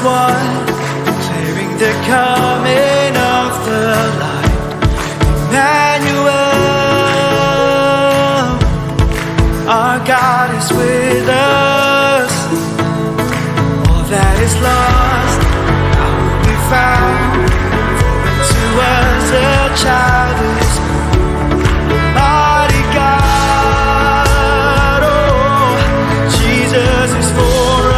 One, clearing the coming of the light. Emmanuel, our God is with us. All that is lost now will be found. For to us a child is born. Mighty God, oh, Jesus is for us.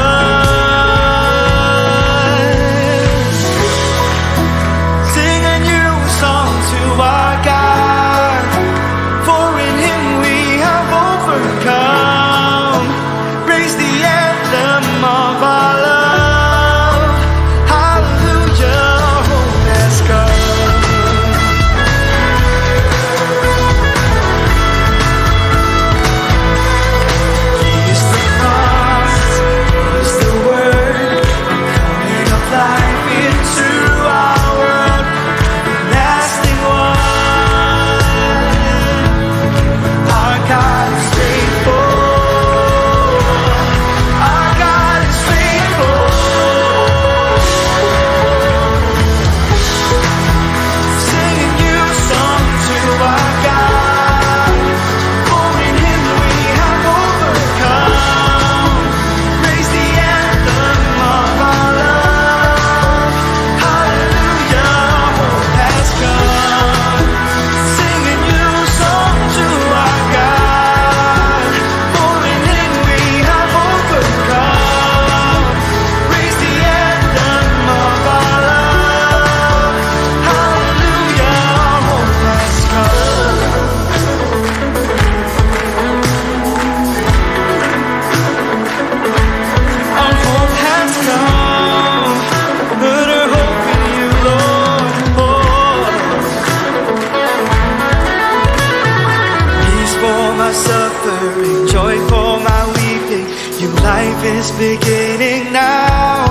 Suffering, joy for my weeping. Your life is beginning now.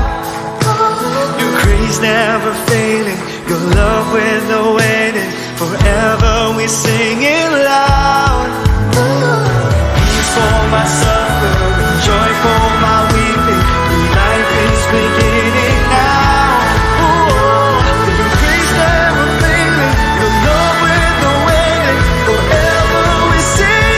Your grace never failing, your love with no ending. Forever we sing it loud. Peace for my suffering, joy for my weeping. Your life is beginning now. Your grace never failing, your love with no ending. Forever we sing.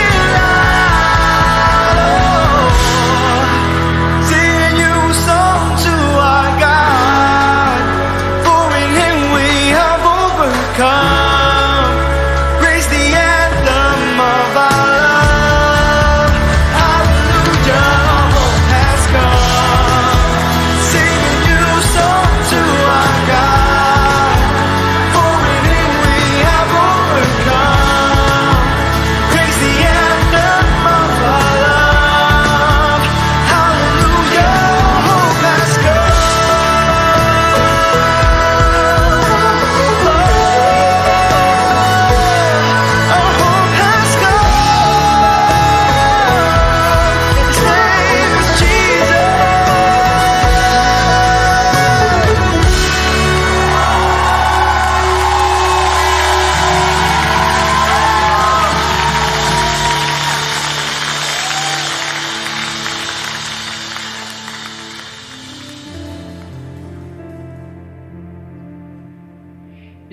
Praise the anthem of our love.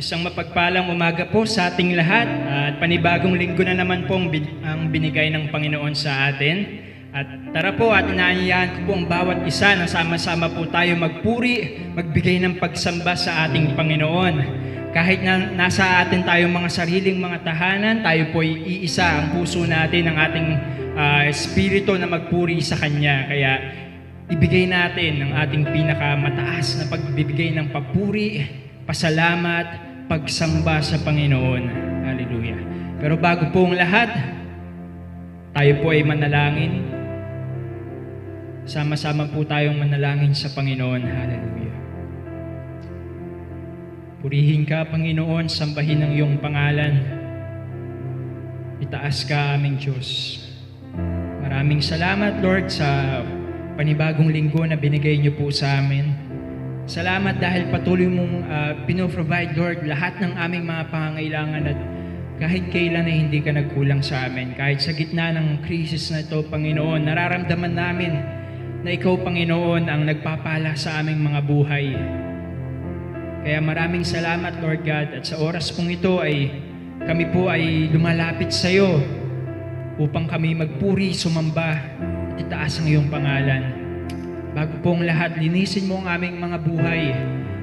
Isang mapagpalang umaga po sa ating lahat at panibagong linggo na naman po ang binigay ng Panginoon sa atin. At tara po at inaanyayahan ko po ang bawat isa na sama-sama po tayo magpuri, magbigay ng pagsamba sa ating Panginoon. Kahit na nasa atin tayong mga sariling mga tahanan, tayo po ay iisa ang puso natin, ang ating espiritu na magpuri sa Kanya. Kaya ibigay natin ang ating pinakamataas na pagbibigay ng papuri, pasalamat, pagsamba sa Panginoon. Hallelujah. Pero bago po ang lahat, tayo po ay manalangin. Sama-sama po tayong manalangin sa Panginoon. Hallelujah. Purihin ka, Panginoon, sambahin ang iyong pangalan. Itaas ka, aming Diyos. Maraming salamat, Lord, sa panibagong linggo na binigay niyo po sa amin. Salamat dahil patuloy mong pinoprovide, Lord, lahat ng aming mga pangangailangan at kahit kailan ay hindi ka nagkulang sa amin. Kahit sa gitna ng krisis na ito, Panginoon, nararamdaman namin na Ikaw, Panginoon, ang nagpapala sa aming mga buhay. Kaya maraming salamat, Lord God, at sa oras pong ito ay kami po ay lumalapit sa iyo upang kami magpuri, sumamba at itaas ang iyong pangalan. Bago pong lahat, linisin mo ang aming mga buhay,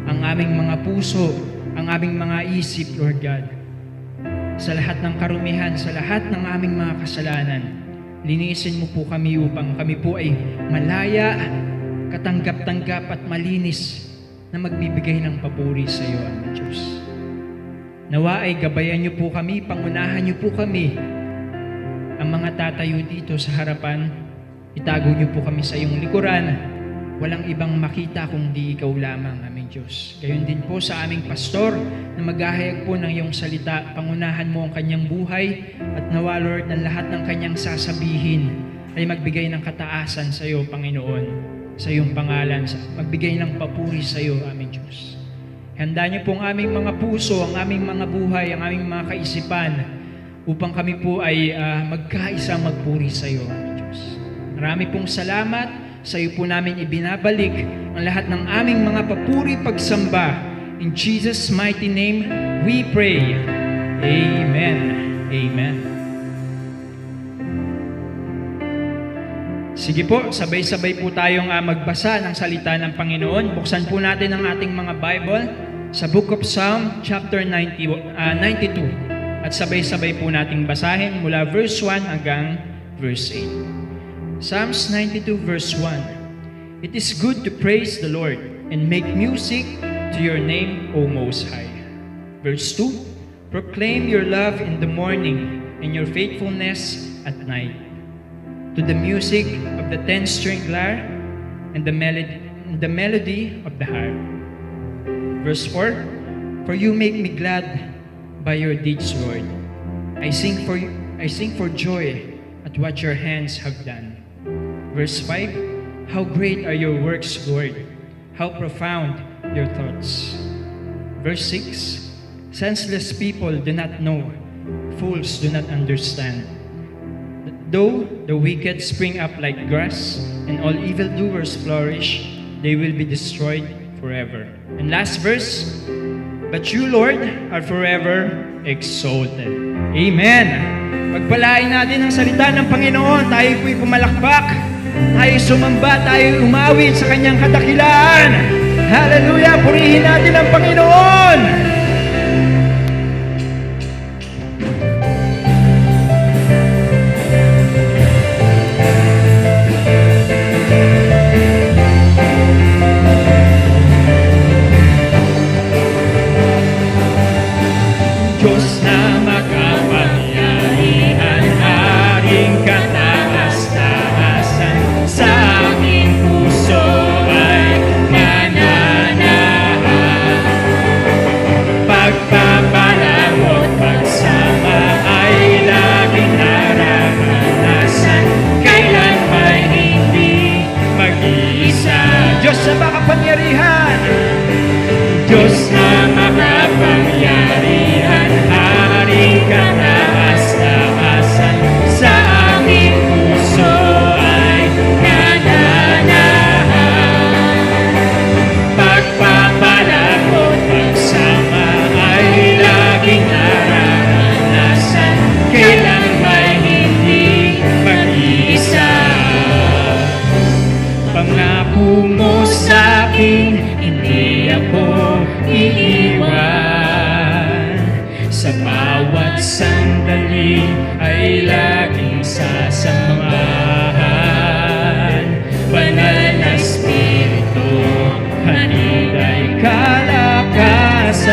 ang aming mga puso, ang aming mga isip, Lord God. Sa lahat ng karumihan, sa lahat ng aming mga kasalanan, linisin mo po kami upang kami po ay malaya, katanggap-tanggap at malinis na magbibigay ng papuri sa iyo, aming Diyos. Nawa ay gabayan niyo po kami, pangunahan niyo po kami. Ang mga tatayo dito sa harapan, itago niyo po kami sa iyong likuran. Walang ibang makita kundi ikaw lamang, aming Diyos. Gayon din po sa aming pastor na maghahayag po ng iyong salita. Pangunahan mo ang kanyang buhay at nawa, Lord, ng lahat ng kanyang sasabihin ay magbigay ng kataasan sa iyo, Panginoon, sa iyong pangalan, magbigay ng papuri sa iyo, aming Diyos. Handa niyo po ang aming mga puso, ang aming mga buhay, ang aming mga kaisipan upang kami po ay magkaisa magpuri sa iyo, aming Diyos. Marami pong salamat. Sa iyo po namin ibinabalik ang lahat ng aming mga papuri pagsamba. In Jesus' mighty name, we pray. Amen. Amen. Sige po, sabay-sabay po tayong magbasa ng salita ng Panginoon. Buksan po natin ang ating mga Bible sa Book of Psalm, chapter 92. At sabay-sabay po nating basahin mula verse 1 hanggang verse 8. Psalms 92 verse 1. It is good to praise the Lord and make music to your name, O Most High. Verse 2. Proclaim your love in the morning and your faithfulness at night. To the music of the 10-string lyre and the melody of the harp. Verse 4. For you make me glad by your deeds, Lord. I sing for joy at what your hands have done. Verse 5, how great are your works, Lord! How profound your thoughts. Verse 6, senseless people do not know, fools do not understand. Though the wicked spring up like grass, and all evildoers flourish, they will be destroyed forever. And last verse, but you, Lord, are forever exalted. Amen! Pagpalain natin ang salita ng Panginoon, tayo po'y pumalakpak, tayo sumamba, tayo umawit sa kanyang kadakilaan. Hallelujah! Purihin natin ang Panginoon! Diyos na makapangyarihan, aring kataas-taasan, sa aming puso ay mananahan. bawat sandali ay laging sasamahan. Banal na Espiritu, hatid ay kalakasan,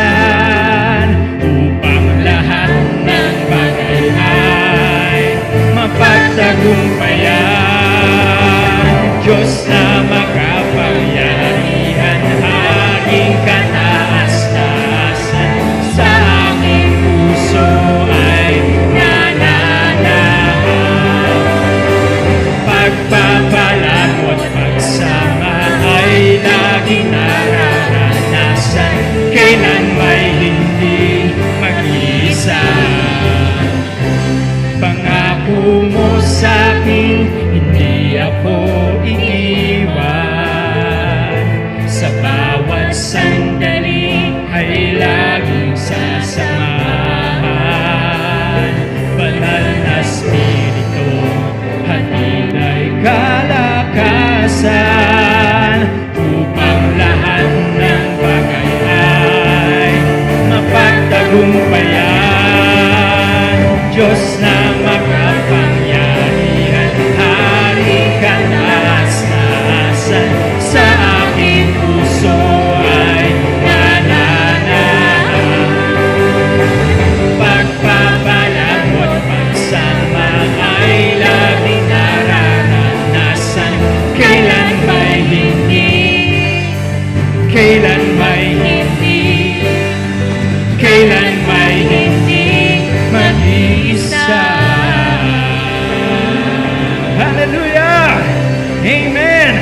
upang lahat ng bagay ay mapagtagumpayan. Diyos na makapangyarihan, aking kataas-taasan, sa aking puso ay nananahan. Pagpapalag at pagsama ay laging nararanasan, kailan may hindi mag-iisa. Pangako mo sa'kin, hindi ako iiwan. Sa bawat sandali ay laging sasamahan. Banal na Espiritu, hatid ay kalakasan, upang lahat ng bagay ay mapagtagumpayan. Diyos na makapangyarihan, Hari ka taas-taasan, sa aking puso ay nananahan. Pagpapalag at pagsama ay laging nararanasan, kailan may hindi, kailan may hindi, kailan may hindi mag-iisa. Hallelujah! Amen!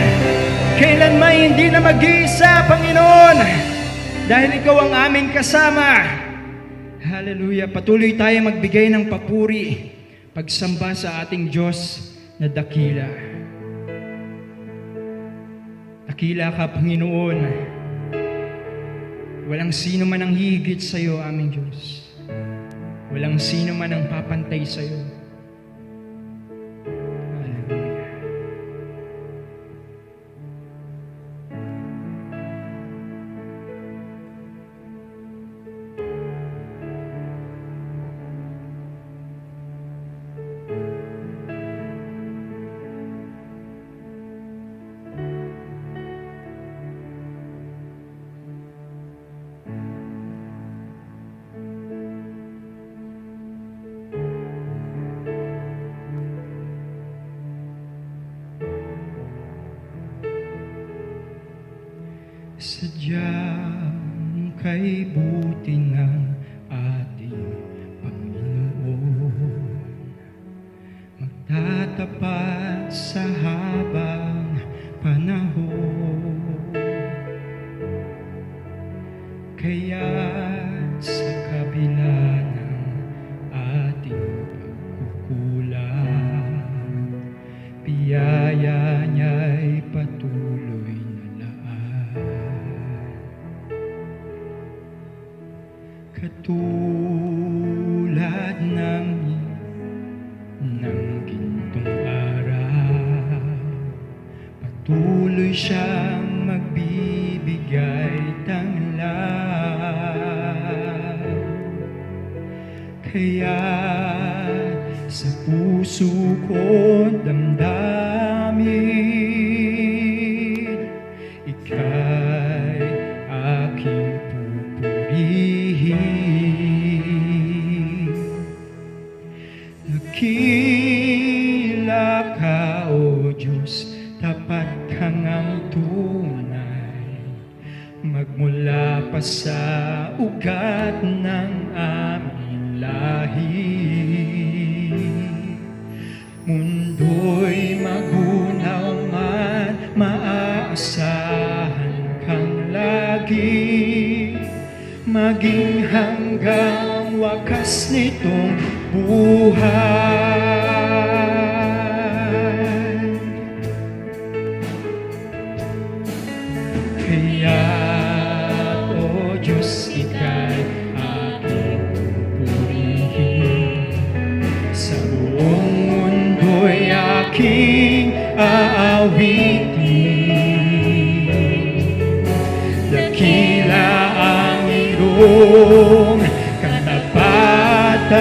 Kailan may hindi na mag-iisa, Panginoon, dahil Ikaw ang aming kasama. Hallelujah! Patuloy tayo magbigay ng papuri, pagsamba sa ating Diyos na dakila. Dakila ka, Panginoon. Walang sino man ang hihigit sa iyo, aming Diyos. Walang sino man ang papantay sa iyo. Hallelujah. Sadyang kay buti ng ating Panginoon, magtatapat sa habang panahon. Kaya't sa kabila ng ating pagkukulang, biyaya niya'y patuloy na laan. Katulad ng gintong araw, patuloy siyang magbibigay tanglaw. Kaya sa puso ko damdamin, ika'y aking pupurihin. Dakila ka, O Diyos, tapat kang ang tunay, magmula pa sa ugat ng aming lahi. Mundo'y magunaw man, maaasahan kang lagi, maging hanggang wakas nitong buhay. Kaya, O Diyos, ika'y aking pupurihin. Sa buong mundo'y aking aawitin. Dakila ang iyong katapat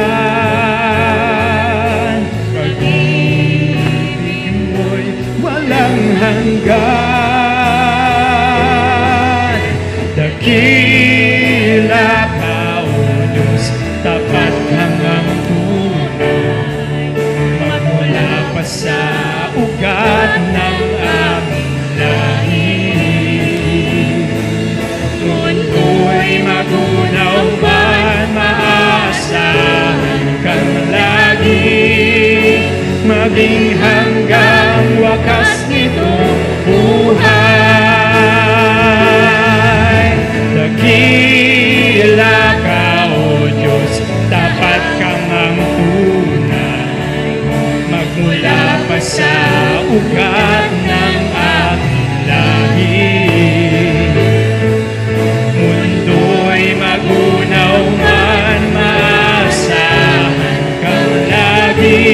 maging hanggang wakas nitong buhay. Dakila ka, O Diyos, tapat kang ang tunay, magmula pa sa ugat ng aking lahi. Mundo'y magunaw man, maasahan kang lagi,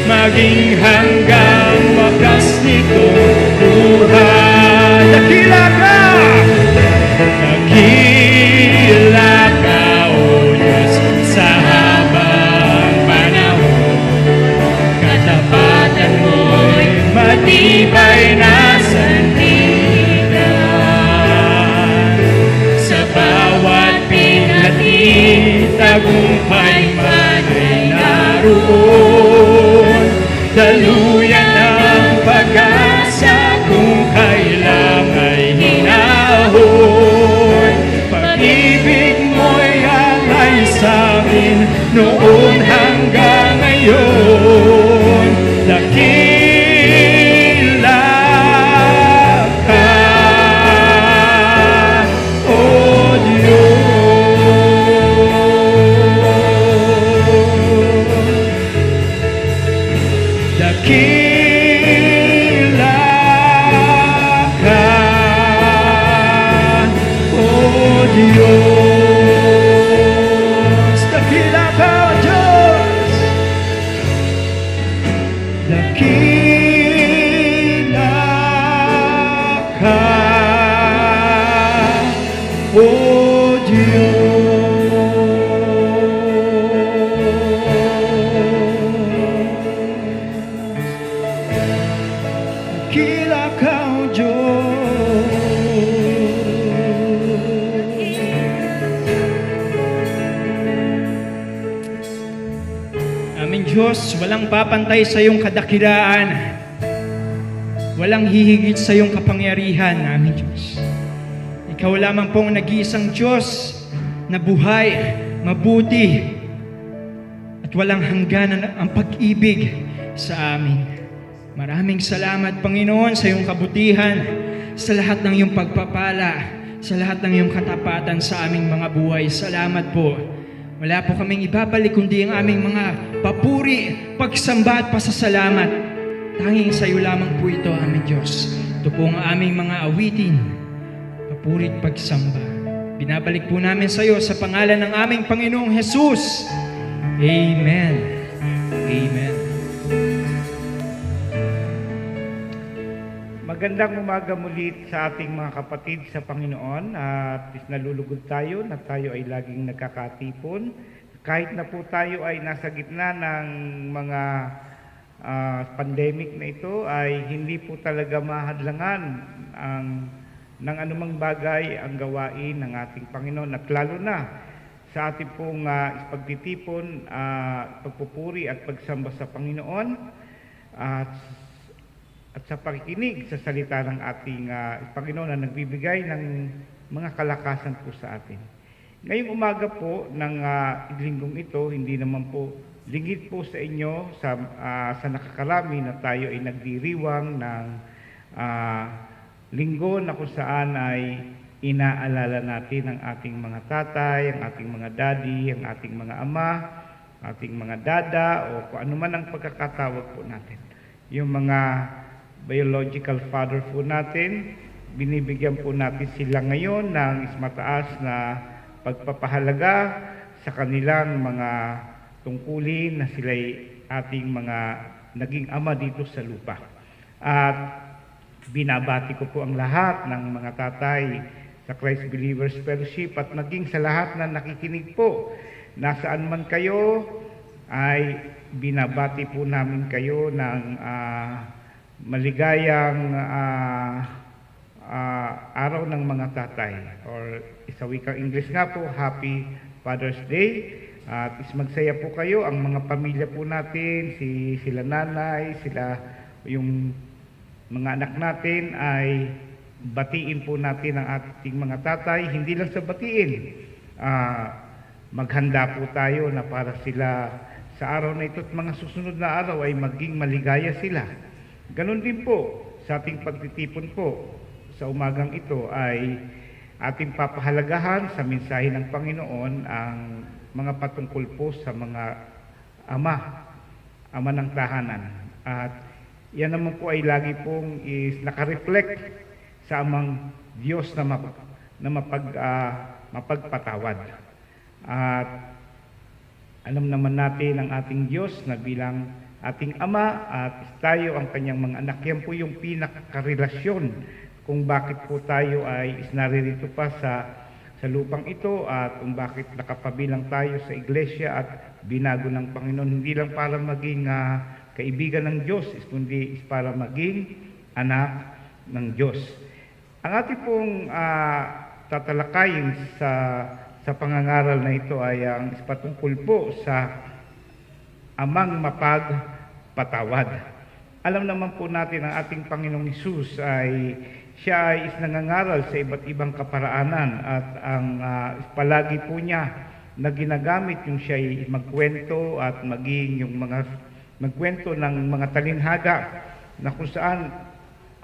maging hanggang wakas nitong buhay. Dakila ka! Dakila ka, O Diyos, sa habang panahon. Katapatan mo'y matibay na sandigan. Sa bawat pinati, tagumpay man ay naroon. Daluyan ang pag-asa kung kailang ay hinahon. Pag-ibig mo'y alay sa'min noon hanggang ngayon. Dakila ka, O Diyos. Dakila ka, O Diyos. Dakila ka, O Diyos. Dakila ka, O Diyos. Dakila ka, O Diyos. Aming Diyos, walang papantay sa iyong kadakilaan. Walang hihigit sa iyong kapangyarihan, aming Diyos. Ikaw lamang pong nag-iisang Diyos na buhay, mabuti, at walang hangganan ang pag-ibig sa amin. Maraming salamat, Panginoon, sa iyong kabutihan, sa lahat ng iyong pagpapala, sa lahat ng iyong katapatan sa aming mga buhay. Salamat po. Wala po kaming ibabalik kundi ang aming mga papuri, pagsamba at pasasalamat. Tanging sa iyo lamang po ito, aming Diyos. Ito po ang aming mga awitin, papuri at pagsamba. Binabalik po namin sa iyo sa pangalan ng aming Panginoong Jesus. Amen. Amen. Magandang umaga muli sa ating mga kapatid sa Panginoon at nalulugod tayo na tayo ay laging nagkakatipon. Kahit na po tayo ay nasa gitna ng mga pandemic na ito ay hindi po talaga mahadlangan ng anumang bagay ang gawain ng ating Panginoon at lalo na sa ating pong pagtitipon, pagpupuri at pagsamba sa Panginoon at sa pakikinig sa salita ng ating Panginoon na nagbibigay ng mga kalakasan po sa atin. Ngayong umaga po ng linggong ito, hindi naman po lingid po sa inyo sa nakakarami na tayo ay nagdiriwang ng linggo na kung saan ay inaalala natin ang ating mga tatay, ang ating mga daddy, ang ating mga ama, ating mga dada o kung ano man ang pagkakatawag po natin. Yung mga biological father po natin, binibigyan po natin sila ngayon ng mataas na pagpapahalaga sa kanilang mga tungkulin na sila'y ating mga naging ama dito sa lupa. At binabati ko po ang lahat ng mga tatay sa Christ Believers Fellowship at naging sa lahat na nakikinig po. Nasaan man kayo ay binabati po namin kayo ng maligayang araw ng mga tatay or sa wikang English nga po, Happy Father's Day. At magsaya po kayo, ang mga pamilya po natin, sila nanay, sila yung mga anak natin ay batiin po natin ang ating mga tatay. Hindi lang sa batiin, maghanda po tayo na para sila sa araw na ito at mga susunod na araw ay maging maligaya sila. Ganon din po sa ating pagtitipon po sa umagang ito ay ating papahalagahan sa mensahe ng Panginoon ang mga patungkol po sa mga ama ng tahanan. At yan naman po ay lagi pong nakareflect sa amang Diyos na mapagpatawad. At alam naman natin ang ating Diyos na bilang ating Ama at tayo ang kanyang mga anak. Yan po yung pinakarelasyon kung bakit po tayo ay naririto pa sa lupang ito at kung bakit nakapabilang tayo sa iglesia at binago ng Panginoon. Hindi lang para maging kaibigan ng Diyos, kundi para maging anak ng Diyos. Ang ating pong tatalakayin sa pangangaral na ito ay ang patungkol po sa amang mapagpatawad. Alam naman po natin ang ating Panginoong Hesus siya ay nangangaral sa iba't ibang kaparaanan at ang palagi po niya na ginagamit yung siya ay magkwento at maging yung magkwento ng mga talinhaga na kung saan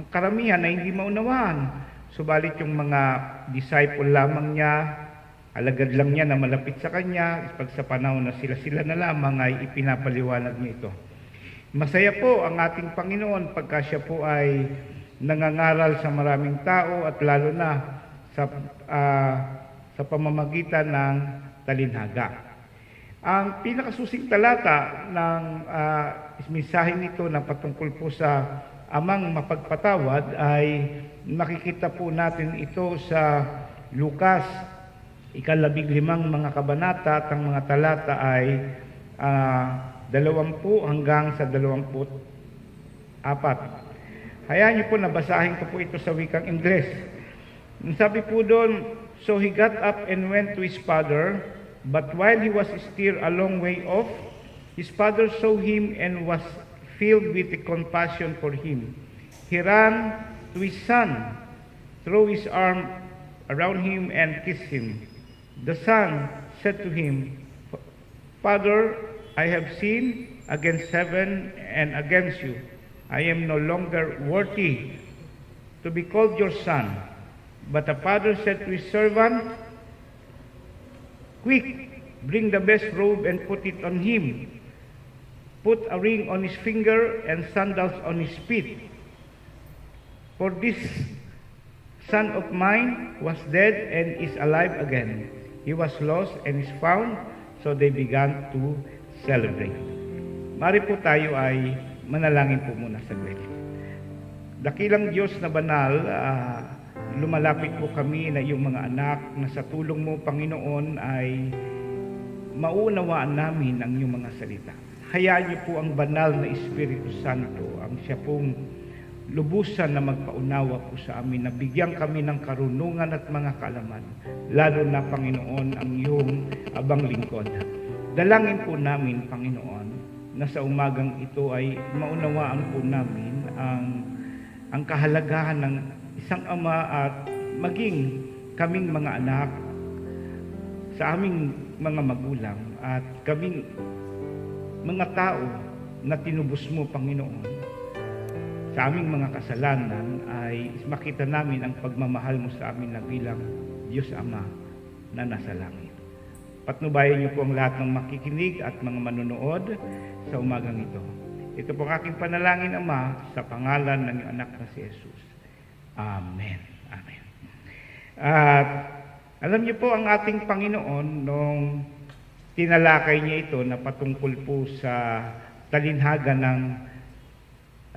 ang karamihan ay hindi maunawaan. Subalit yung mga disciple lamang niya, alagad lang niya na malapit sa kanya, pag sa panahon na sila na lamang ay ipinapaliwanag niya ito. Masaya po ang ating Panginoon pagka siya po ay nangangaral sa maraming tao at lalo na sa pamamagitan ng talinhaga. Ang pinakasusing talata ng mensahe nito na patungkol po sa amang mapagpatawad ay makikita po natin ito sa Lucas 15 mga kabanata at ang mga talata ay 20 hanggang sa 24. Hayaan niyo po nabasahin ko po ito sa wikang Ingles. Sabi po doon, "So he got up and went to his father, but while he was still a long way off, his father saw him and was filled with compassion for him. He ran to his son, threw his arm around him and kissed him. The son said to him, 'Father, I have sinned against heaven and against you. I am no longer worthy to be called your son.' But the father said to his servant, 'Quick, bring the best robe and put it on him. Put a ring on his finger and sandals on his feet. For this son of mine was dead and is alive again. He was lost and is found.' So they began to celebrate." Mari po tayo ay manalangin po muna saglit. Dakilang Diyos na banal, lumalapit po kami na iyong mga anak na sa tulong mo, Panginoon, ay maunawaan namin ang iyong mga salita. Hayaan niyo po ang banal na Espiritu Santo, ang siya pong lubusan na magpaunawa po sa amin, na bigyan kami ng karunungan at mga kaalaman, lalo na, Panginoon, ang iyong abang lingkod. Dalangin po namin, Panginoon, na sa umagang ito ay maunawaan po namin ang kahalagahan ng isang ama at maging kaming mga anak sa aming mga magulang at kaming mga tao na tinubos mo, Panginoon. Sa aming mga kasalanan ay makita namin ang pagmamahal mo sa amin na bilang Diyos Ama na nasa langit. Patnubayan niyo po ang lahat ng makikinig at mga manonood sa umagang ito. Ito po ang aking panalangin, Ama, sa pangalan ng iyong anak na si Jesus. Amen. Amen. At alam niyo po ang ating Panginoon nung tinalakay niya ito na patungkol po sa talinhaga ng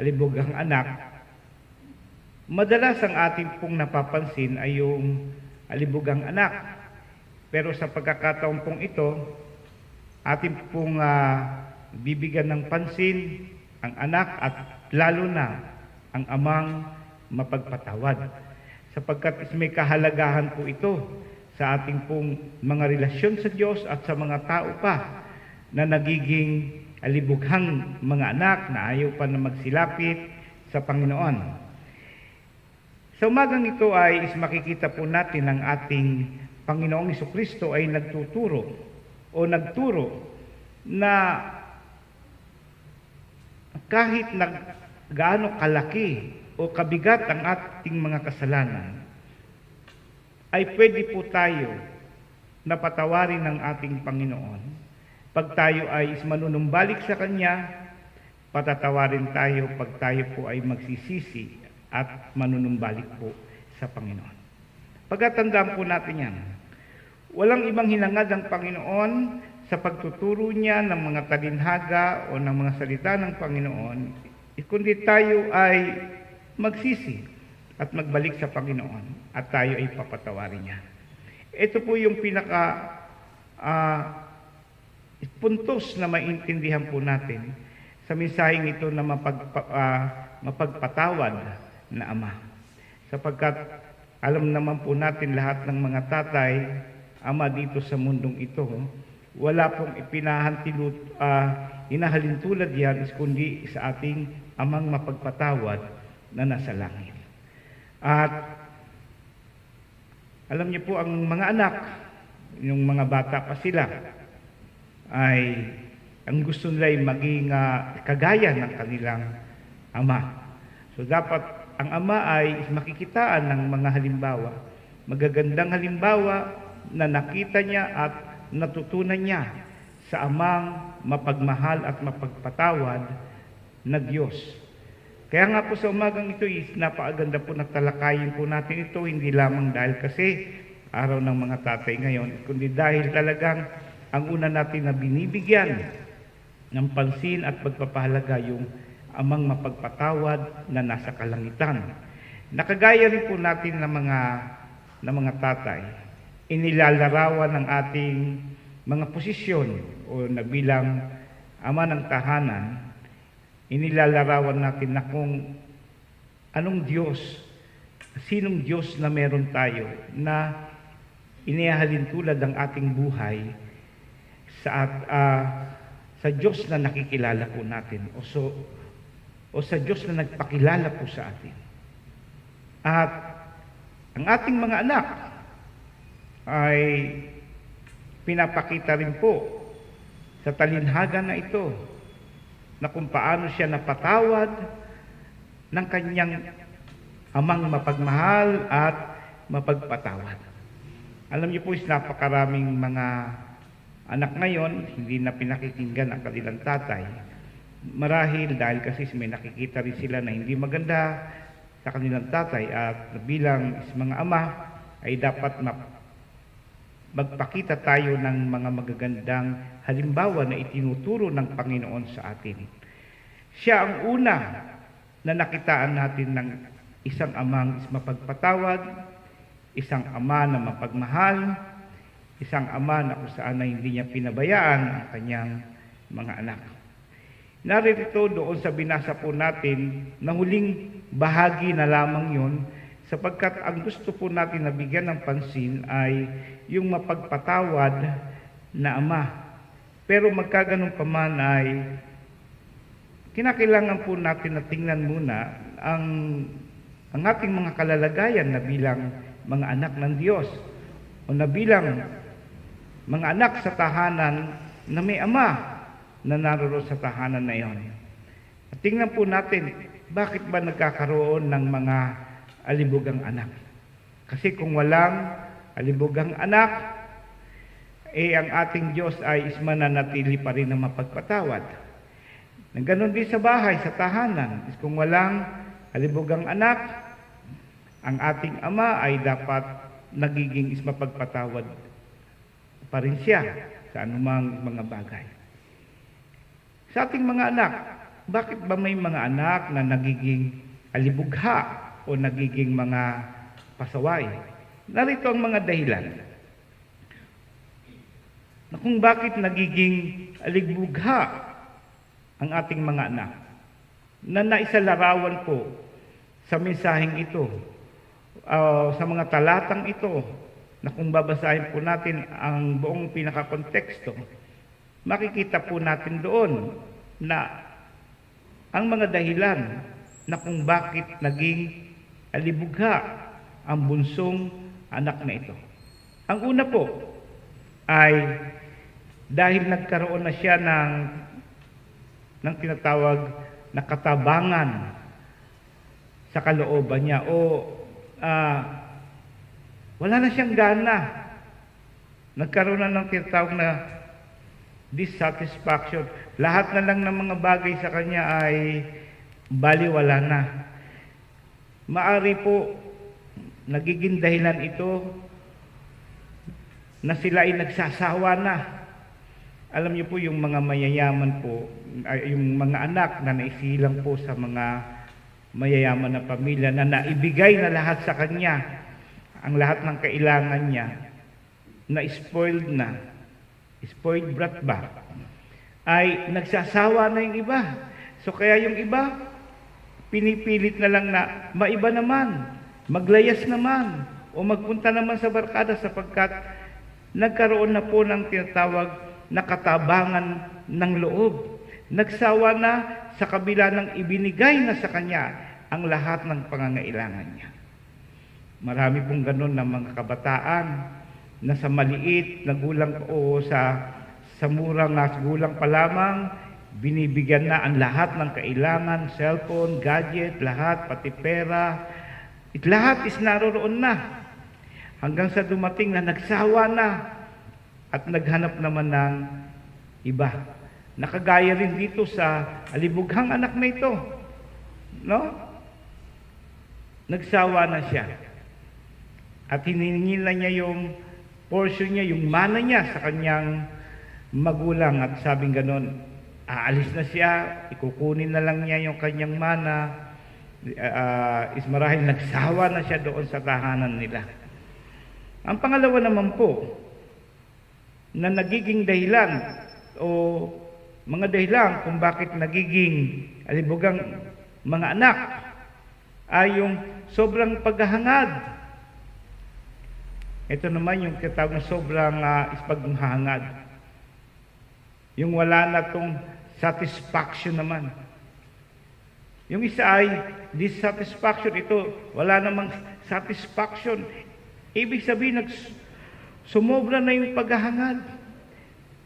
alibugang anak, madalas ang ating pong napapansin ay yung alibugang anak. Pero sa pagkakataon pong ito, ating pong bibigyan ng pansin ang anak at lalo na ang amang mapagpatawad. Sapagkat may kahalagahan po ito sa ating pong mga relasyon sa Diyos at sa mga tao pa na nagiging alibughang mga anak na ayaw pa na magsilapit sa Panginoon. Sa umagang ito ay makikita po natin ang ating Panginoong Jesucristo ay nagturo na kahit na gaano kalaki o kabigat ang ating mga kasalanan, ay pwede po tayo na patawarin ng ating Panginoon. Pag tayo ay manunumbalik sa Kanya, patatawarin tayo pag tayo po ay magsisisi at manunumbalik po sa Panginoon. Pagkatandaan po natin yan, walang ibang hinangad ang Panginoon sa pagtuturo niya ng mga talinhaga o ng mga salita ng Panginoon, kundi tayo ay magsisi at magbalik sa Panginoon at tayo ay papatawarin niya. Ito po yung pinaka puntos na maintindihan po natin sa mensaheng ito na mapagpatawad na Ama. Sapagkat alam naman po natin lahat ng mga tatay, ama dito sa mundong ito, wala pong hinahalintulad yan kundi sa ating Amang mapagpatawad na nasa langit. At alam niyo po, ang mga anak, yung mga bata pa sila, ay ang gusto nila ay maging kagaya ng kanilang ama. So dapat ang ama ay makikitaan ng mga halimbawa, magagandang halimbawa na nakita niya at natutunan niya sa amang mapagmahal at mapagpatawad na Diyos. Kaya nga po sa umagang ito is napakaganda po na talakayin po natin ito, hindi lamang dahil kasi araw ng mga tatay ngayon, kundi dahil talagang ang una natin na binibigyan ng pansin at pagpapahalaga yung amang mapagpatawad na nasa kalangitan. Nakagaya rin po natin ng mga tatay, inilalarawan ng ating mga posisyon o na bilang ama ng tahanan, inilalarawan natin na kung anong Diyos, sinong Diyos na meron tayo na inihahalin tulad ang ating buhay sa Diyos na nakikilala po natin o sa Diyos na nagpakilala po sa atin. At ang ating mga anak ay pinapakita rin po sa talinhaga na ito na kung paano siya napatawad ng kanyang amang mapagmahal at mapagpatawad. Alam niyo po, napakaraming mga anak ngayon, hindi na pinakikinggan ang kanilang tatay. Marahil dahil kasi may nakikita rin sila na hindi maganda sa kanilang tatay at bilang mga ama ay dapat magpakita tayo ng mga magagandang halimbawa na itinuturo ng Panginoon sa atin. Siya ang una na nakitaan natin ng isang amang mapagpatawad, isang ama na mapagmahal, isang ama na kung saan na hindi niya pinabayaan ang kanyang mga anak. Narito doon sa binasa po natin na huling bahagi na lamang yun, sapagkat ang gusto po natin na bigyan ng pansin ay yung mapagpatawad na ama. Pero magkaganon pa man ay kinakailangan po natin na tingnan muna ang ating mga kalalagayan na bilang mga anak ng Diyos o na bilang mga anak sa tahanan na may ama na naroon sa tahanan na iyon. At tingnan po natin, bakit ba nagkakaroon ng mga alibugang anak? Kasi kung walang alibugang anak, ang ating Diyos ay mananatili pa rin na mapagpatawad. Ganon din sa bahay, sa tahanan. Kung walang alibugang anak, ang ating ama ay dapat nagiging mapagpatawad pa rin siya sa anumang mga bagay. Sa ating mga anak, bakit ba may mga anak na nagiging alibugha o nagiging mga pasaway? Narito ang mga dahilan na kung bakit nagiging alibugha ang ating mga anak na naisalarawan po sa mensaheng ito, sa mga talatang ito, na kung babasahin po natin ang buong pinakakonteksto, makikita po natin doon na ang mga dahilan na kung bakit naging alibugha ang bunsong anak na ito. Ang una po ay dahil nagkaroon na siya ng tinatawag na katabangan sa kalooban niya o wala na siyang gana. Nagkaroon na ng tinatawag na dissatisfaction. Lahat na lang ng mga bagay sa kanya ay baliwala na. Maari po, nagiging dahilan ito na sila ay nagsasawa na. Alam niyo po, yung mga mayayaman po, yung mga anak na naisilang po sa mga mayayaman na pamilya na naibigay na lahat sa kanya, ang lahat ng kailangan niya, na spoiled na, spoiled brat ba, ay nagsasawa na yung iba. So kaya yung iba, pinipilit na lang na maiba naman, maglayas naman, o magpunta naman sa barkada sapagkat nagkaroon na po ng tinatawag na katabangan ng loob. Nagsawa na sa kabila ng ibinigay na sa kanya ang lahat ng pangangailangan niya. Marami pong ganun na mga kabataan na sa maliit na gulang o sa murang gulang pa lamang, binibigyan na ang lahat ng kailangan, cellphone, gadget, lahat, pati pera. Lahat is naroroon na. Hanggang sa dumating na nagsawa na at naghanap naman ng iba. Nakagaya rin dito sa alibughang anak na ito. No? Nagsawa na siya. At hiningi na niya yung portion niya, yung mana niya sa kanyang magulang. At sabing ganon, aalis na siya, ikukunin na lang niya yung kanyang mana. Is marahil nagsawa na siya doon sa tahanan nila. Ang pangalawa naman po, na nagiging dahilan o mga dahilan kung bakit nagiging alibugang mga anak ay yung sobrang paghahangad. Ito naman yung kitawag na sobrang paghahangad. Yung wala na tong satisfaction naman. Yung isa ay dissatisfaction. Ito, wala namang satisfaction. Ibig sabihin, sumobra na yung paghahangad.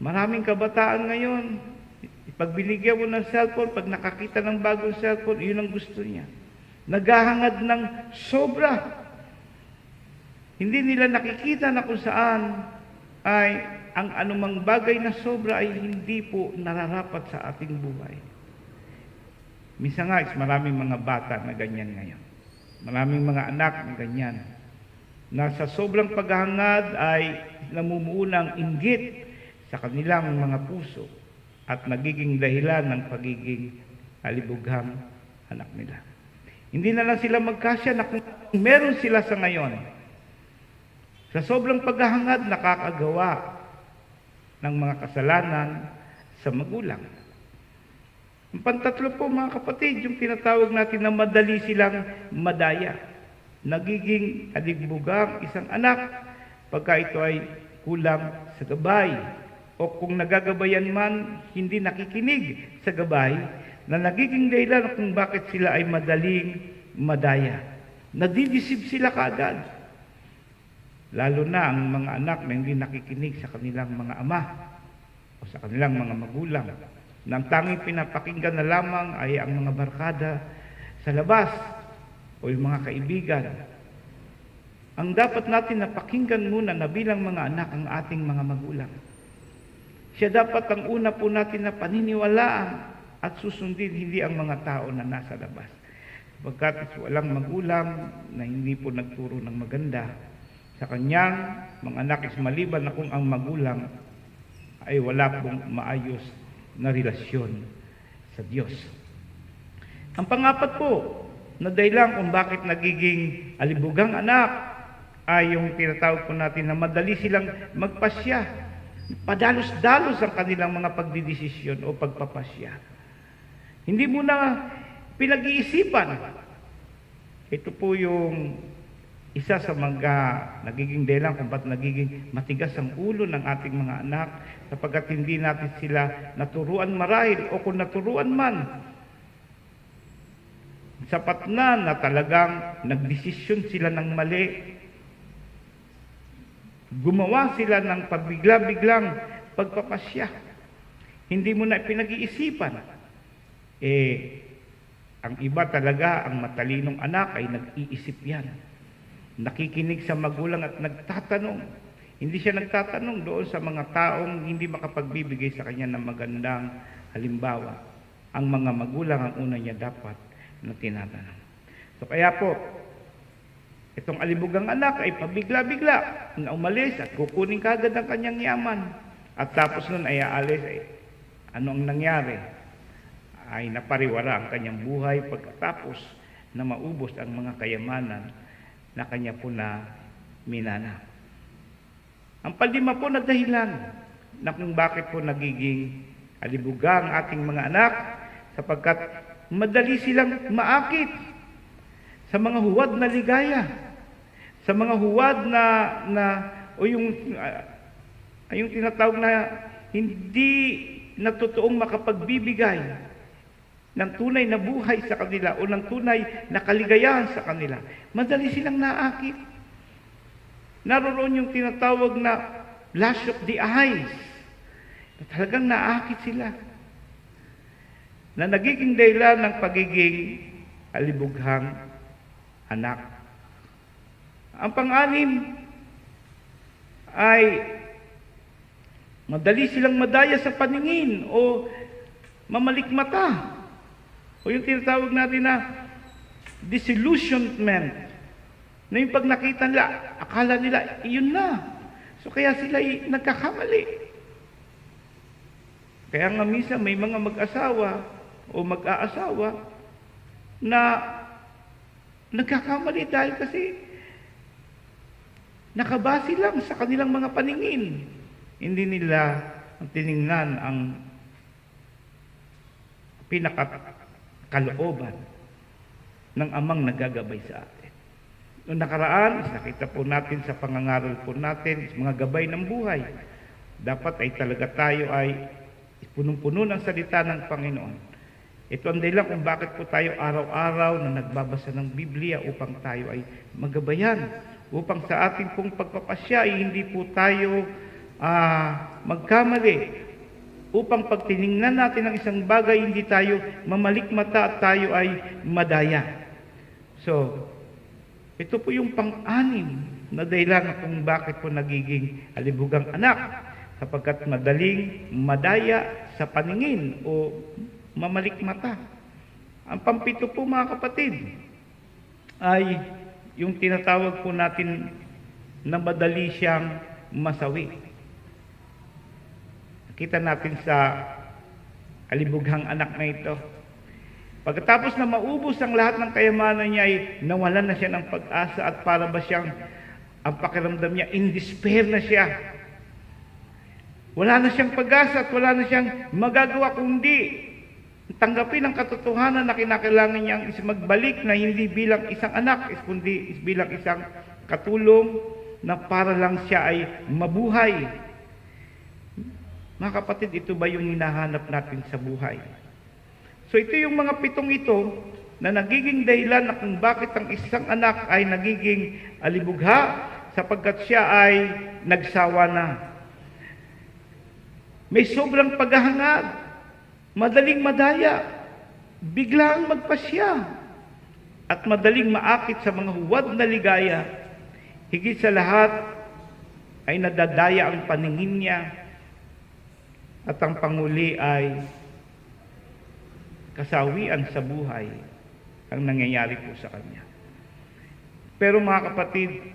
Maraming kabataan ngayon, pag binigyan mo ng cellphone, pag nakakita ng bagong cellphone, yun ang gusto niya. Naghahangad ng sobra. Hindi nila nakikita na kung saan ay ang anumang bagay na sobra ay hindi po nararapat sa ating buhay. Minsan nga, maraming mga bata na ganyan ngayon. Maraming mga anak na ganyan. Na sa sobrang paghahangad ay namumuunang inggit sa kanilang mga puso at nagiging dahilan ng pagiging alibughang anak nila. Hindi na lang sila magkasya na kung meron sila sa ngayon. Sa sobrang paghahangad, nakakagawa ng mga kasalanan sa magulang. Ang pantatlo po mga kapatid, yung tinatawag natin na madali silang madaya. Nagiging aligbugang isang anak pagka ito ay kulang sa gabay. O kung nagagabayan man, hindi nakikinig sa gabay, na nagiging dahilan kung bakit sila ay madaling madaya. Nadidisib sila kaagad. Lalo na ang mga anak na hindi nakikinig sa kanilang mga ama o sa kanilang mga magulang. Na ang tanging pinapakinggan na lamang ay ang mga barkada sa labas o yung mga kaibigan. Ang dapat natin napakinggan muna na bilang mga anak ang ating mga magulang. Siya dapat ang una po natin na paniniwalaan at susundin, hindi ang mga tao na nasa labas. Pagkat walang magulang na hindi po nagturo ng maganda sa kanyang mga anak is maliban na kung ang magulang ay wala pong maayos na relasyon sa Diyos. Ang pangapat po, na dahilan kung bakit nagiging alibugang anak ay yung tinatawag po natin na madali silang magpasya. Padalos-dalos ang kanilang mga pagdidesisyon o pagpapasya. Hindi mo na pinag-iisipan. Ito po yung isa sa mga nagiging dahilan kung bakit nagiging matigas ang ulo ng ating mga anak sapagkat hindi natin sila naturuan marahil o kung naturuan man, sapat na talagang nagdesisyon sila ng mali. Gumawa sila ng pabigla-biglang pagpapasya. Hindi mo na pinag-iisipan. Ang iba talaga, ang matalinong anak ay nag-iisip yan. Nakikinig sa magulang at nagtatanong. Hindi siya nagtatanong doon sa mga taong hindi makapagbibigay sa kanya ng magandang halimbawa. Ang mga magulang ang una niya dapat na tinatanong. So kaya po, itong alibugang anak ay pabigla-bigla na umalis at kukunin kagad ang kanyang yaman. At tapos nun ay aalis, ano ang nangyari? Ay napariwara ang kanyang buhay pagkatapos na maubos ang mga kayamanan na kanya po na minana. Ang palima po na dahilan na kung bakit po nagiging alibuga ang ating mga anak sapagkat madali silang maakit sa mga huwad na ligaya, sa mga huwad o yung tinatawag na hindi na totoong makapagbibigay ng tunay na buhay sa kanila o ng tunay na kaligayahan sa kanila. Madali silang naakit. Naroon yung tinatawag na flash of the eyes. Talagang naakit sila. Na nagiging dahilan ng pagiging alibughang anak. Ang pang-anim ay madali silang madaya sa paningin o mamalikmata. O yung tinatawag natin na disillusionment. Na yung pag nakita nila, akala nila, iyon na. So kaya sila nagkakamali. Kaya nga minsan may mga mag-asawa o mag-aasawa na nagkakamali dahil kasi nakabase lang sa kanilang mga paningin. Hindi nila tiningnan ang pinakakalooban ng amang nagagabay sa atin. Noong nakaraan, nakita po natin sa pangangaral po natin, sa mga gabay ng buhay, dapat ay talaga tayo ay punong-puno ng salita ng Panginoon. Ito ang dahilan kung bakit po tayo araw-araw na nagbabasa ng Biblia upang tayo ay magabayan, upang sa ating pong pagpapasya ay hindi po tayo magkamali, upang pag tiningnan natin ang isang bagay, hindi tayo mamalikmata at tayo ay madaya. So, ito po yung pang-anim na dahilan kung bakit po nagiging alibugang anak, sapagkat madaling madaya sa paningin o mamalikmata. Ang pampito po mga kapatid ay yung tinatawag po natin na madali siyang masawi. Nakita natin sa alibughang anak na ito. Pagkatapos na maubos ang lahat ng kayamanan niya ay nawalan na siya ng pag-asa at para ba siyang ang pakiramdam niya, in despair na siya. Wala na siyang pag-asa at wala na siyang magagawa kundi tanggapin ang katotohanan na kinakailangan niyang magbalik na hindi bilang isang anak, kundi bilang isang katulong na para lang siya ay mabuhay. Mga kapatid, ito ba yung hinahanap natin sa buhay? So ito yung mga pitong ito na nagiging dahilan na kung bakit ang isang anak ay nagiging alibugha sapagkat siya ay nagsawa na. May sobrang paghahangad, madaling madaya, biglang magpasya, at madaling maakit sa mga huwad na ligaya. Higit sa lahat ay nadadaya ang paningin niya at ang panguli ay kasawian sa buhay ang nangyayari po sa kanya. Pero mga kapatid,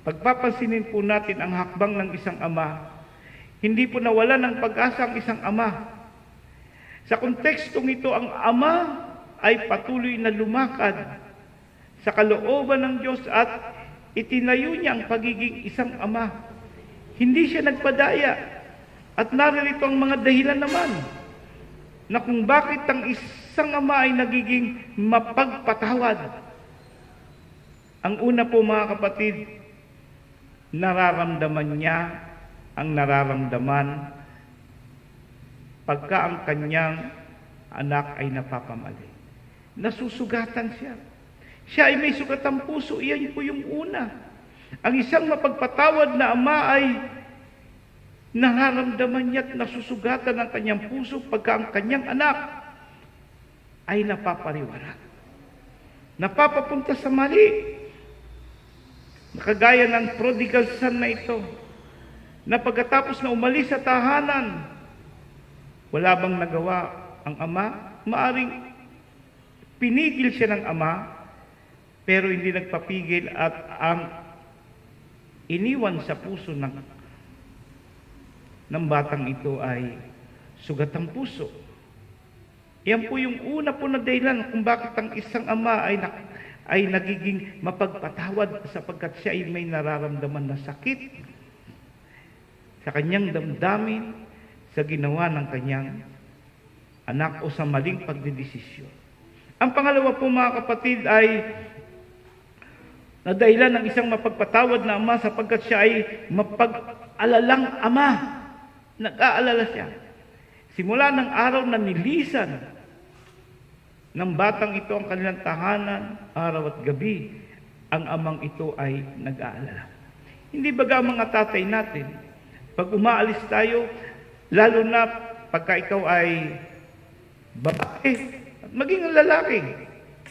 pagpapansinin po natin ang hakbang ng isang ama, hindi po nawala ng pag-asa ang isang ama. Sa kontekstong ito, ang ama ay patuloy na lumakad sa kalooban ng Diyos at itinayo niya ang pagiging isang ama. Hindi siya nagpadaya. At naririto ang mga dahilan naman na kung bakit ang isang ama ay nagiging mapagpatawad. Ang una po mga kapatid, nararamdaman niya ang nararamdaman pagka ang kanyang anak ay napapamali. Nasusugatan siya. Siya ay may sugatang puso, iyan po yung una. Ang isang mapagpatawad na ama ay nararamdaman niya at nasusugatan ang kanyang puso pagka ang kanyang anak ay napapariwara. Napapapunta sa mali. Nakagaya ng prodigal son na ito, na pagkatapos na umalis sa tahanan, wala bang nagawa ang ama? Maaring pinigil siya ng ama, pero hindi nagpapigil at ang iniwan sa puso ng batang ito ay sugatang puso. Yan po yung una po na dahilan kung bakit ang isang ama ay nagiging mapagpatawad sapagkat siya ay may nararamdaman na sakit sa kanyang damdamin sa ginawa ng kanyang anak o sa maling pagdedesisyon. Ang pangalawa po mga kapatid ay na dahilan ng isang mapagpatawad na ama sapagkat siya ay mapag-alalang ama. Nag-aalala siya. Simula ng araw na nilisan ng batang ito ang kanilang tahanan, araw at gabi, ang amang ito ay nag-aalala. Hindi baga ang mga tatay natin, pag umaalis tayo, lalo na pagka ikaw ay babae, at maging ang lalaki,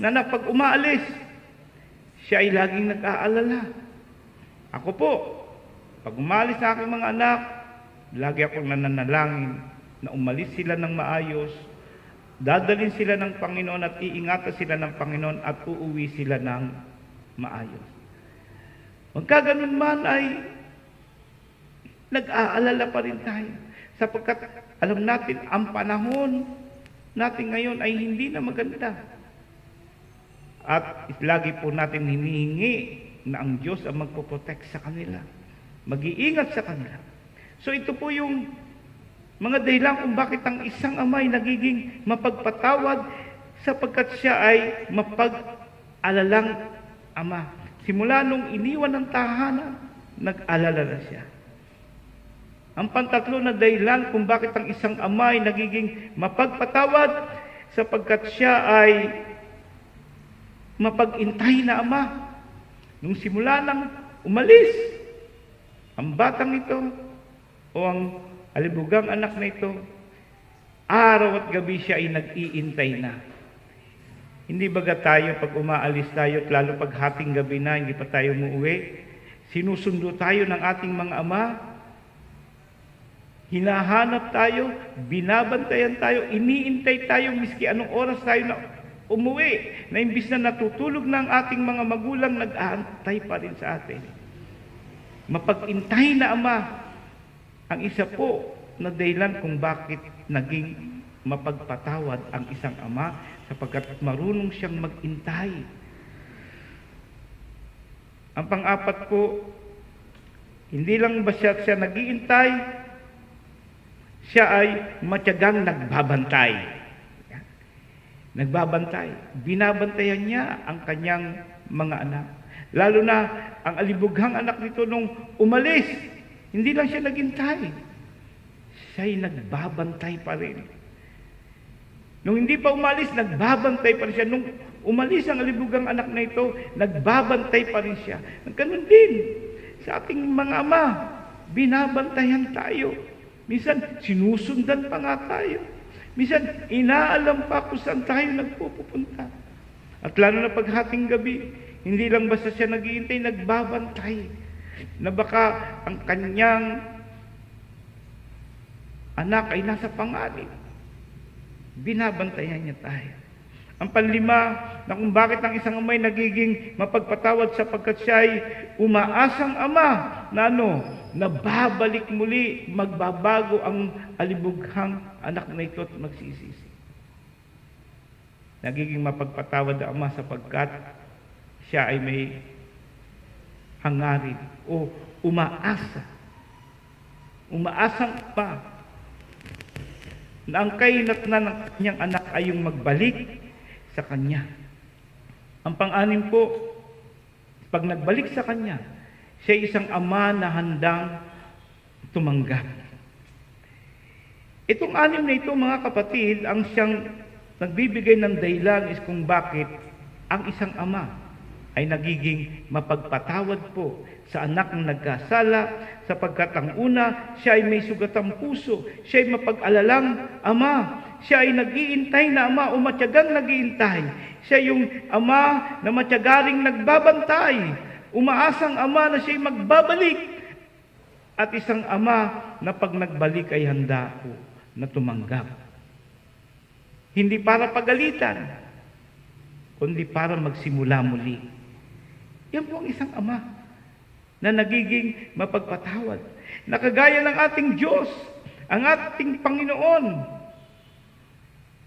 na pag umaalis, siya ay laging nag-aalala. Ako po, pag umaalis sa aking mga anak, lagi akong nananalangin na umalis sila ng maayos, dadalhin sila ng Panginoon at iingatan sila ng Panginoon at uuwi sila ng maayos. Magkaganon man ay nag-aalala pa rin tayo sapagkat alam natin ang panahon natin ngayon ay hindi na maganda. At lagi po natin hinihingi na ang Diyos ang magpoprotect sa kanila, mag-iingat sa kanila. So ito po yung mga dahilan kung bakit ang isang ama ay nagiging mapagpatawad sapagkat siya ay mapag-alalang ama. Simula nung iniwan ng tahanan, nag-alala na siya. Ang pantatlo na dahilan kung bakit ang isang ama ay nagiging mapagpatawad sapagkat siya ay mapag-intay na ama. Nung simula nang umalis, ang batang ito o ang alibugang anak na ito, araw at gabi siya ay nag-iintay na. Hindi baga tayo pag umaalis tayo at lalo pag hating gabi na, hindi pa tayo umuwi, sinusundo tayo ng ating mga ama, hinahanap tayo, binabantayan tayo, iniintay tayo miski anong oras tayo na umuwi, na imbis na natutulog na ang ating mga magulang, nag-aantay pa rin sa atin. Mapag-intay na ama, ang isa po na dahilan kung bakit naging mapagpatawad ang isang ama sapagkat marunong siyang mag-intay. Ang pang-apat po, hindi lang ba siya nag-iintay, siya ay matyagang nagbabantay. Nagbabantay. Binabantayan niya ang kanyang mga anak. Lalo na ang alibughang anak nito nung umalis, hindi lang siya naghintay. Siya'y nagbabantay pa rin. Nung hindi pa umalis, nagbabantay pa rin siya. Nung umalis ang alibughang anak na ito, nagbabantay pa rin siya. Ganun din sa ating mga ama, binabantayan tayo. Minsan, sinusundan pa nga tayo. Minsan, inaalam pa kung saan tayo nagpupunta. At lalo na paghating gabi, hindi lang basta siya naghihintay, nagbabantay na baka ang kanyang anak ay nasa panganib. Binabantayan niya tayo. Ang panlima, na kung bakit ang isang ama ay nagiging mapagpatawad sapagkat siya ay umaasang ama na na babalik muli, magbabago ang alibughang anak na ito at magsisisi. Nagiging mapagpatawad ang ama sapagkat siya ay may hangarin o umaasa. Umaasang pa na ang kahinatnan ng kanyang anak ay yung magbalik sa kanya. Ang pang-anim po, pag nagbalik sa kanya, siya ay isang ama na handang tumanggap. Itong anim na ito, mga kapatid, ang siyang nagbibigay ng dahilan is kung bakit ang isang ama ay nagiging mapagpatawad po sa anak ng nagkasala sapagkat ang una, siya ay may sugatang puso, siya ay mapag-alalang ama, Siya ay nag-iintay na ama o matyagang nag-iintay. Siya yung ama na matyagaring nagbabantay. Umaasang ama na siya'y magbabalik. At isang ama na pag nagbalik ay handa po na tumanggap. Hindi para pagalitan, kundi para magsimula muli. Yan po ang isang ama na nagiging mapagpatawad. Nakagaya ng ating Diyos, ang ating Panginoon,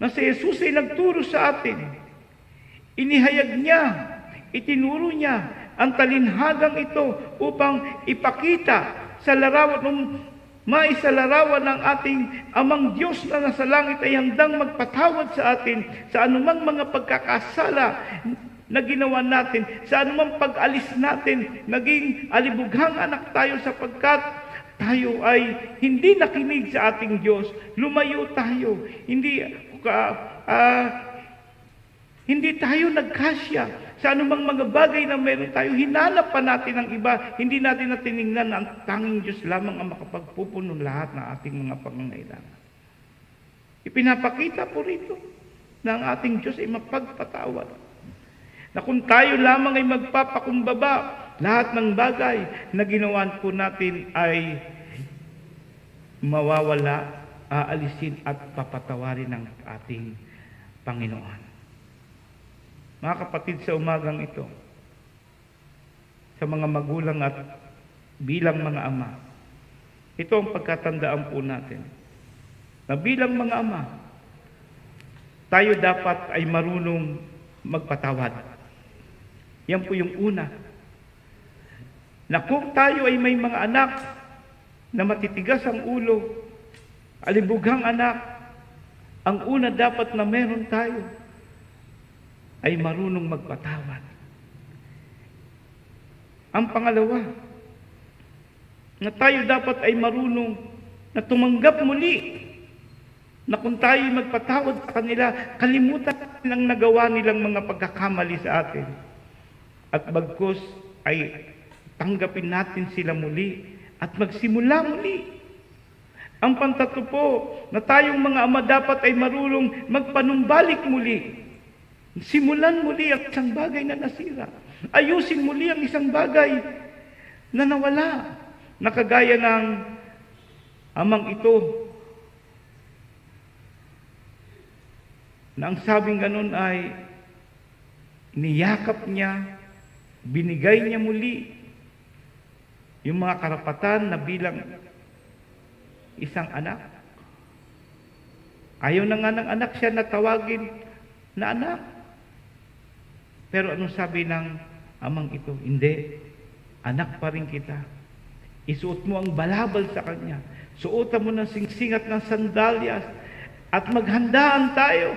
na si Jesus ay nagturo sa atin. Inihayag niya, itinuro niya ang talinhagang ito upang ipakita sa larawan, maisalarawan ng ating Amang Diyos na nasa langit ay handang magpatawad sa atin sa anumang mga pagkakasala na ginawa natin, sa anumang pag-alis natin, naging alibughang anak tayo sapagkat tayo ay hindi nakinig sa ating Diyos, lumayo tayo, hindi tayo nagkasya sa anumang mga bagay na meron tayo, hinanap pa natin ang iba, hindi natin natiningnan na ang tanging Diyos lamang ang makapagpupuno lahat ng ating mga pangangailangan. Ipinapakita po rito na ang ating Diyos ay mapagpatawad. Na kung tayo lamang ay magpapakumbaba, lahat ng bagay na ginawan po natin ay mawawala, aalisin at papatawarin ng ating Panginoon. Mga kapatid, sa umagang ito, sa mga magulang at bilang mga ama, ito ang pagkatandaan po natin, na bilang mga ama, tayo dapat ay marunong magpatawad. Yan po yung una. Na kung tayo ay may mga anak na matitigas ang ulo, alibughang anak, ang una dapat na meron tayo ay marunong magpatawad. Ang pangalawa, na tayo dapat ay marunong na tumanggap muli, na kung tayo ay magpatawad sa kanila, kalimutan natin ang nagawa nilang mga pagkakamali sa atin. At bagkus ay tanggapin natin sila muli at magsimula muli. Ang pantatlo po, na tayong mga ama dapat ay marunong magpanumbalik muli. Simulan muli ang isang bagay na nasira. Ayusin muli ang isang bagay na nawala. Nakagaya ng amang ito, na ang sabing ganun ay niyakap niya, binigay niya muli yung mga karapatan na bilang isang anak. Ayaw na nga ng anak siya na tawagin na anak. Pero anong sabi ng amang ito? Hindi, anak pa rin kita. Isuot mo ang balabal sa kanya. Suotan mo ng singsingat ng sandalyas at maghandaan tayo.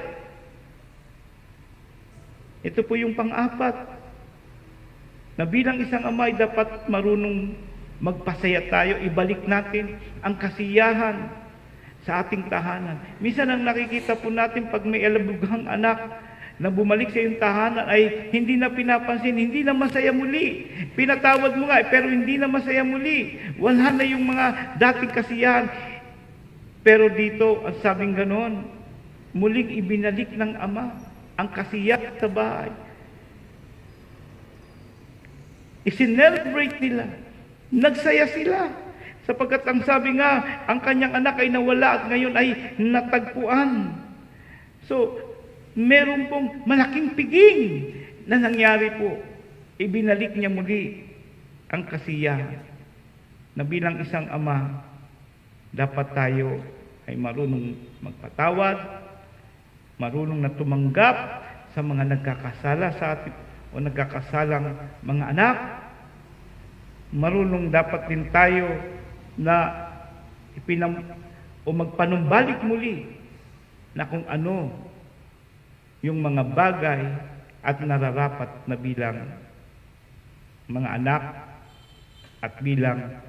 Ito po yung pang-apat, na bilang isang ama ay dapat marunong magpasaya tayo, ibalik natin ang kasiyahan sa ating tahanan. Minsan ang nakikita po natin pag may alabughang anak na bumalik sa iyong tahanan ay hindi na pinapansin, hindi na masaya muli. Pinatawad mo nga, pero hindi na masaya muli. Wala na yung mga dating kasiyahan. Pero dito, ang sabing ganon, muling ibinalik ng ama ang kasiyahan sa bahay. I-celebrate nila. Nagsaya sila. Sapagkat ang sabi nga, ang kanyang anak ay nawala at ngayon ay natagpuan. So, meron pong malaking piging na nangyari po. Ibinalik niya muli ang kasiyahan. Na bilang isang ama, dapat tayo ay marunong magpatawad, marunong na tumanggap sa mga nagkakasala sa atin o nagkakasalang mga anak. Marunong dapat din tayo na magpanumbalik muli na kung ano yung mga bagay at nararapat na bilang mga anak at bilang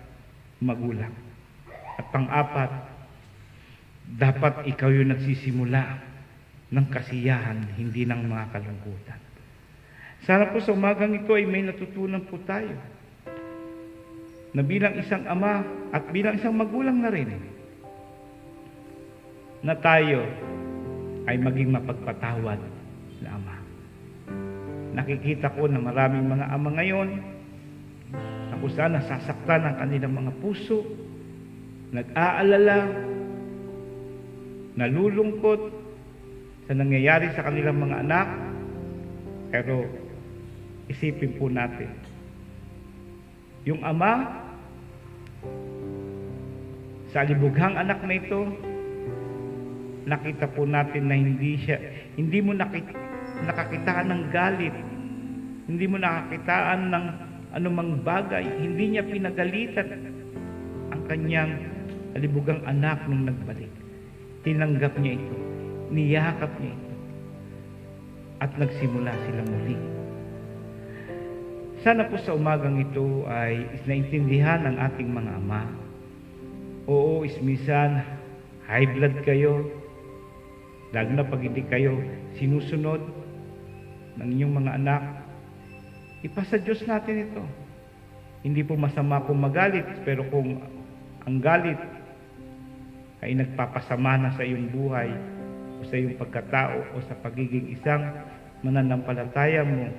magulang. At pang-apat, dapat ikaw yung nagsisimula ng kasiyahan, hindi ng mga kalungkutan. Sana po sa umagang ito ay may natutunan po tayo na bilang isang ama at bilang isang magulang na rin, na tayo ay maging mapagpatawad na ama. Nakikita ko na maraming mga ama ngayon na kung saan nasasaktan ang kanilang mga puso, nag-aalala, nalulungkot sa nangyayari sa kanilang mga anak. Pero isipin po natin, yung ama sa libughang anak na ito, nakita po natin na hindi mo nakakitaan ng galit, hindi mo nakakitaan ng anumang bagay, hindi niya pinagalitan ang kanyang libughang anak nung nagbalik. Tinanggap niya ito, niyakap niya ito, at nagsimula sila muli. Sana po sa umagang ito ay naintindihan ng ating mga ama. Oo, ismisan, high blood kayo, lalo na pag hindi kayo sinusunod ng inyong mga anak. Ipasa Diyos natin ito. Hindi po masama kung magalit, pero kung ang galit ay nagpapasama na sa iyong buhay o sa iyong pagkatao o sa pagiging isang mananampalataya mo,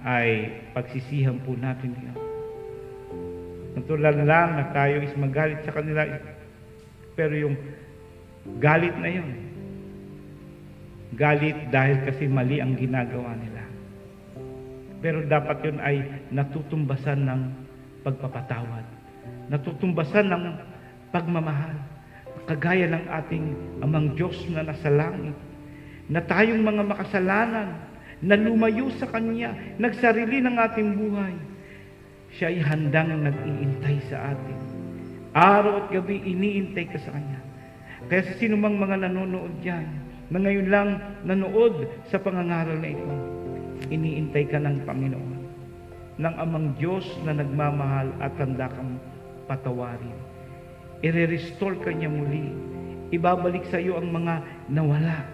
ay pagsisihan po natin yan. Natural lang na tayo is magalit sa kanila, pero yung galit na yun, galit dahil kasi mali ang ginagawa nila. Pero dapat yun ay natutumbasan ng pagpapatawad, natutumbasan ng pagmamahal, kagaya ng ating Amang Diyos na nasa langit, na tayong mga makasalanan, na lumayo sa Kanya, nagsarili ng ating buhay, siya ay handang nag-iintay sa atin. Araw at gabi, iniintay ka sa Kanya. Kaya sa sinumang mga nanonood dyan, na ngayon lang nanood sa pangangaral na ito, iniintay ka ng Panginoon, ng Amang Diyos na nagmamahal at handa kang patawarin. I-restore ka niya muli. Ibabalik sa iyo ang mga nawala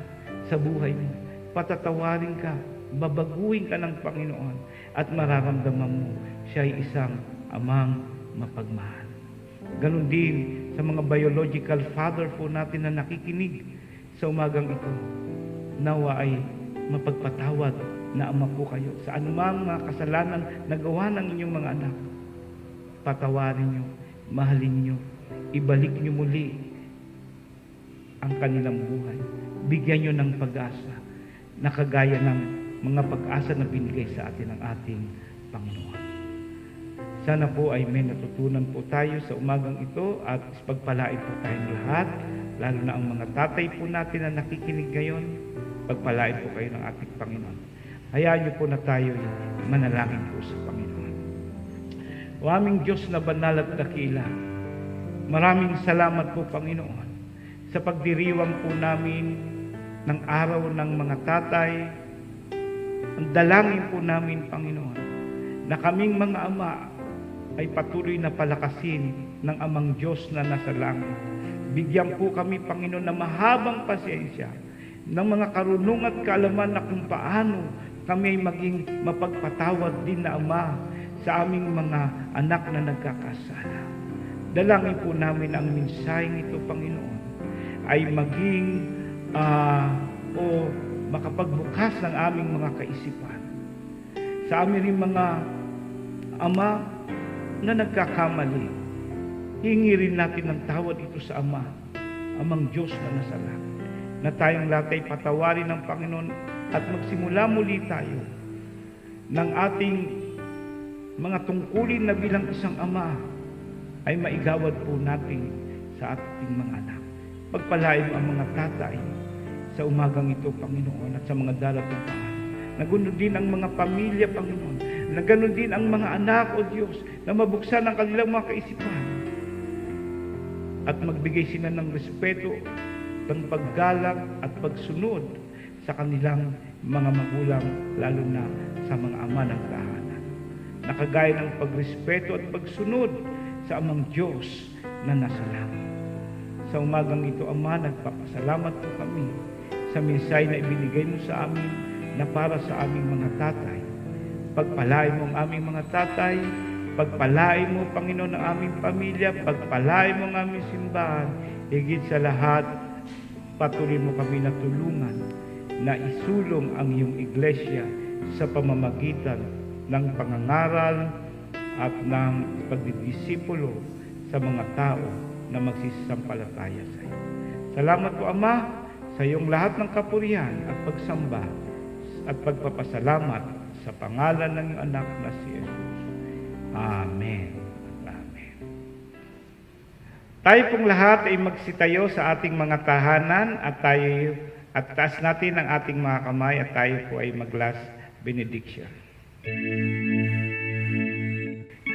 sa buhay mo. Patatawarin ka, babaguhin ka ng Panginoon, at mararamdaman mo siya ay isang amang mapagmahal. Ganon din sa mga biological father po natin na nakikinig sa umagang ito. Nawa ay mapagpatawad na ama po kayo sa anumang mga kasalanan na gawa ng inyong mga anak. Patawarin nyo, mahalin nyo, ibalik nyo muli ang kanilang buhay. Bigyan nyo ng pag-asa na kagaya ng mga pag-asa na binigay sa atin ng ating Panginoon. Sana po ay may natutunan po tayo sa umagang ito at pagpalain po tayong lahat, lalo na ang mga tatay po natin na nakikinig ngayon. Pagpalain po kayo ng ating Panginoon. Hayaan niyo po na tayo manalangin po sa Panginoon. O aming Diyos na banal at dakila, maraming salamat po, Panginoon, sa pagdiriwang po namin ng araw ng mga tatay. Ang dalangin po namin, Panginoon, na kaming mga ama ay patuloy na palakasin ng Amang Diyos na nasa langit. Bigyan po kami, Panginoon, na mahabang pasensya, ng mga karunungan at kaalaman na kung paano kami ay maging mapagpatawad din na ama sa aming mga anak na nagkakasala. Dalangin po namin ang mensaheng ito, Panginoon, ay maging makapagbukas ng aming mga kaisipan. Sa amin rin mga ama na nagkakamali, hingi rin natin ng tawad ito sa Ama, Amang Diyos na nasa langit, na tayong lahat ay patawarin ng Panginoon at magsimula muli tayo ng ating mga tungkulin na bilang isang ama ay maigawad po natin sa ating mga anak. Pagpalain mo ang mga tatay sa umagang ito, Panginoon, at sa mga darating pa. Na ganoon din ang mga pamilya, Panginoon. Na ganoon din ang mga anak, O Diyos, na mabuksan ang kanilang mga kaisipan. At magbigay sila ng respeto, ng paggalang at pagsunod sa kanilang mga magulang, lalo na sa mga ama ng tahanan. Nakagaya ng pagrespeto at pagsunod sa Amang Diyos na nasa langit. Sa umagang ito, Ama, nagpapasalamat po kami sa mensahe na ibinigay mo sa amin na para sa aming mga tatay. Pagpalain mo ang aming mga tatay, pagpalain mo, Panginoon, ang aming pamilya, pagpalain mo ang aming simbahan, higit sa lahat, patuloy mo kami na tulungan na isulong ang iyong iglesia sa pamamagitan ng pangangaral at ng pagdidisipulo sa mga tao na magsisampalataya sa iyo. Salamat po, Ama, sa iyong lahat ng kapurihan at pagsamba at pagpapasalamat sa pangalan ng iyong anak na si Jesus. Amen. Amen. Tayo pong lahat ay magsitayo sa ating mga tahanan at taas natin ang ating mga kamay at tayo po ay mag-last benediction.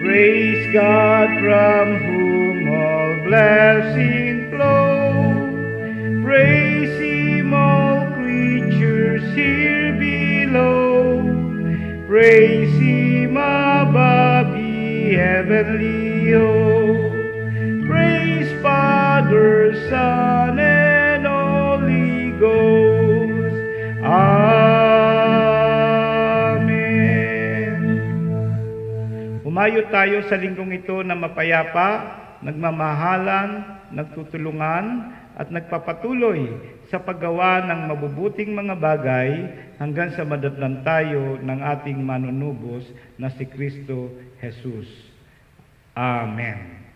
Praise God from whom all blessings flow. Praise Him all creatures here below. Praise Him above the heavenly host. Praise Father, Son, and Holy Ghost. Humayo tayo sa linggong ito na mapayapa, nagmamahalan, nagtutulungan, at nagpapatuloy sa paggawa ng mabubuting mga bagay hanggang sa madatnan tayo ng ating manunubos na si Kristo Jesus. Amen.